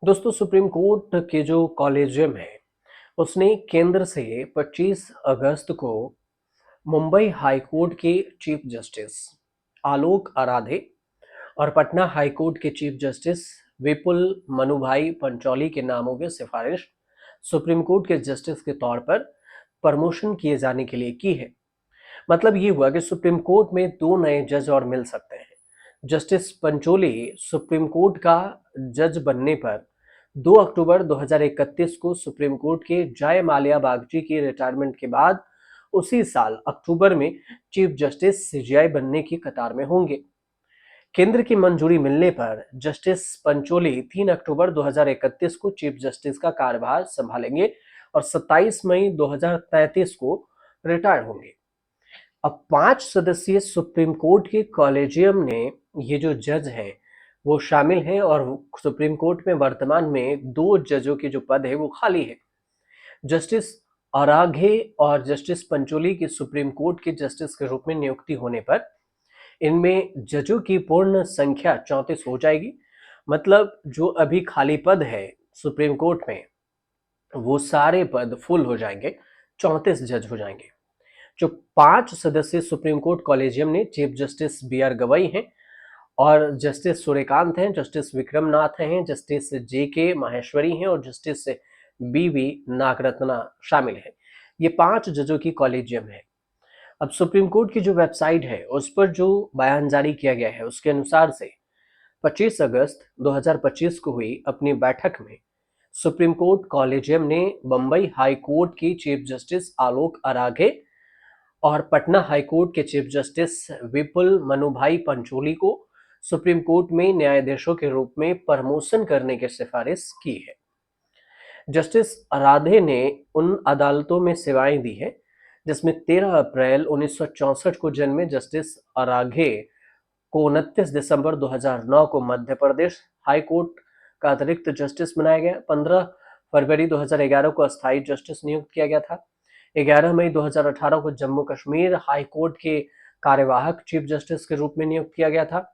दोस्तों, supreme court के जो कॉलेजियम है उसने केंद्र से 25 अगस्त को मुंबई हाई कोर्ट के चीफ जस्टिस आलोक आराधे और पटना हाई कोर्ट के चीफ जस्टिस विपुल मनुभाई पंचौली के नामों की सिफारिश सुप्रीम कोर्ट के जस्टिस के तौर पर प्रमोशन किए जाने के लिए की है। मतलब ये हुआ कि सुप्रीम कोर्ट में दो नए जज और मिल सकते हैं। जस्टिस पंचोली सुप्रीम कोर्ट का जज बनने पर 2 अक्टूबर 2031 को सुप्रीम कोर्ट के जय माल्या बागची की रिटायरमेंट के बाद उसी साल अक्टूबर में चीफ जस्टिस सीजेआई बनने की कतार में होंगे। केंद्र की मंजूरी मिलने पर जस्टिस पंचोली 3 अक्टूबर 2031 को चीफ जस्टिस का कार्यभार संभालेंगे और 27 मई 2033 को रिटायर होंगे। अब 5 सदस्यीय सुप्रीम कोर्ट के कॉलेजियम ने ये जो जज हैं वो शामिल हैं और सुप्रीम कोर्ट में वर्तमान में 2 जजों के जो पद है वो खाली है। जस्टिस आराघे और जस्टिस पंचोली की सुप्रीम कोर्ट के जस्टिस के रूप में नियुक्ति होने पर इनमें जजों की पूर्ण संख्या 34 हो जाएगी। मतलब जो अभी खाली पद है सुप्रीम कोर्ट में वो सारे पद फुल हो जाएंगे, 34 जज हो जाएंगे। जो 5 सदस्यीय सुप्रीम कोर्ट कॉलेजियम ने चीफ जस्टिस बी.आर. गवई हैं और जस्टिस सूर्यकांत हैं, जस्टिस विक्रमनाथ हैं, जस्टिस जे.के. माहेश्वरी हैं और जस्टिस बी.वी. नागरत्ना शामिल हैं। ये 5 जजों की कॉलेजियम है। अब सुप्रीम कोर्ट की जो वेबसाइट है उस पर जो बयान जारी किया गया है उसके अनुसार से 25 अगस्त 2025 को हुई अपनी बैठक में सुप्रीम कोर्ट कॉलेजियम ने बंबई हाई कोर्ट की चीफ जस्टिस आलोक आराघे और पटना हाईकोर्ट के चीफ जस्टिस विपुल मनुभाई पंचोली को सुप्रीम कोर्ट में न्यायाधीशों के रूप में प्रमोशन करने की सिफारिश की है। जस्टिस राधे ने उन अदालतों में सेवाएं दी हैं जिसमें 13 अप्रैल 1964 को जन्मे जस्टिस अराघे को 29 दिसंबर 2009 को मध्य प्रदेश हाई कोर्ट का अतिरिक्त जस्टिस बनाया गया। 15 फरवरी 2011 को अस्थायी जस्टिस नियुक्त किया गया था। 11 मई 2018 को जम्मू कश्मीर हाई कोर्ट के कार्यवाहक चीफ जस्टिस के रूप में नियुक्त किया गया था।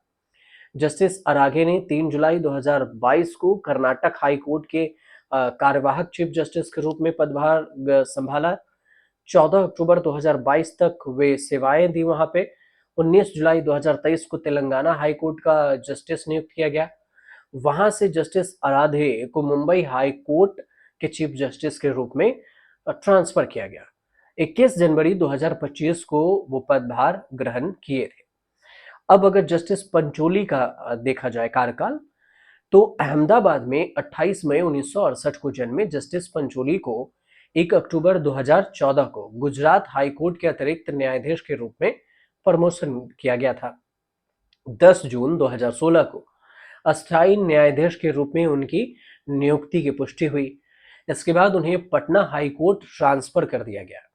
जस्टिस अराघे ने 3 जुलाई 2022 को कर्नाटक हाई कोर्ट के कार्यवाहक चीफ जस्टिस के रूप में पदभार संभाला। 14 अक्टूबर 2022 तक वे सेवाएं दी वहां पे। 19 जुलाई 2023 को तेलंगाना हाई कोर्ट का जस्टिस नियुक्त किया गया। वहां से जस्टिस आराधे को मुंबई हाई कोर्ट के चीफ जस्टिस के रूप में ट्रांसफर किया गया। 21 जनवरी 2025 को वो पदभार ग्रहण किए थे। अब अगर जस्टिस पंचोली का देखा जाए कार्यकाल तो अहमदाबाद में 28 मई 1968 को जन्मे जस्टिस पंचोली को 1 अक्टूबर 2014 को गुजरात हाई कोर्ट के अतिरिक्त न्यायाधीश के रूप में प्रमोशन किया गया था। 10 जून 2016 को अस्थायी न्यायाधीश के रूप में उनकी नियुक्ति की पुष्टि हुई। इसके बाद उन्हें पटना हाई कोर्ट ट्रांसफर कर दिया गया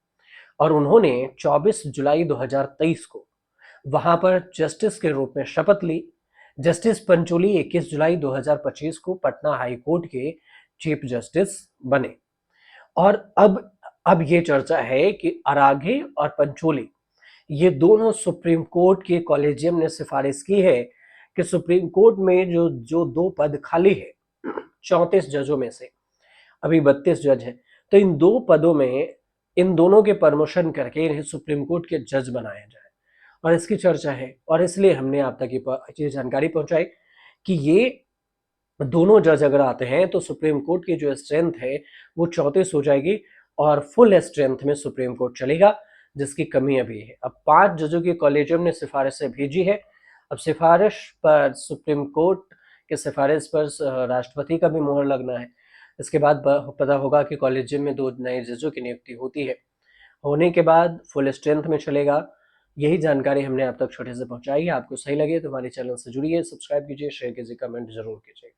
और उन्होंने 24 जुलाई 2023 को वहां पर जस्टिस के रूप में शपथ ली। जस्टिस पंचोली 21 जुलाई 2025 को पटना हाई कोर्ट के चीफ जस्टिस बने। और अब ये चर्चा है कि आराघे और पंचोली ये दोनों सुप्रीम कोर्ट के कॉलेजियम ने सिफारिश की है कि सुप्रीम कोर्ट में जो जो 2 पद खाली है 34 जजों में से अभी 32 जज हैं, तो इन 2 पदों में इन दोनों के प्रमोशन करके इन्हें सुप्रीम कोर्ट के जज बनाया जाए और इसकी चर्चा है। और इसलिए हमने आप तक ये जानकारी पहुंचाई कि ये दोनों जज अगर आते हैं तो सुप्रीम कोर्ट की जो स्ट्रेंथ है वो 34 हो जाएगी और फुल स्ट्रेंथ में सुप्रीम कोर्ट चलेगा, जिसकी कमी अभी है। अब 5 जजों की कॉलेजियम ने सिफारिशें भेजी है। अब सिफारिश पर सुप्रीम कोर्ट के सिफारिश पर राष्ट्रपति का भी मोहर लगना है। इसके बाद पता होगा कि कॉलेजियम में 2 नए जजों की नियुक्ति होती है। होने के बाद फुल स्ट्रेंथ में चलेगा। यही जानकारी हमने आप तक छोटे से पहुंचाई है। आपको सही लगे तो हमारे चैनल से जुड़िए, सब्सक्राइब कीजिए, शेयर कीजिए, कमेंट जरूर कीजिए।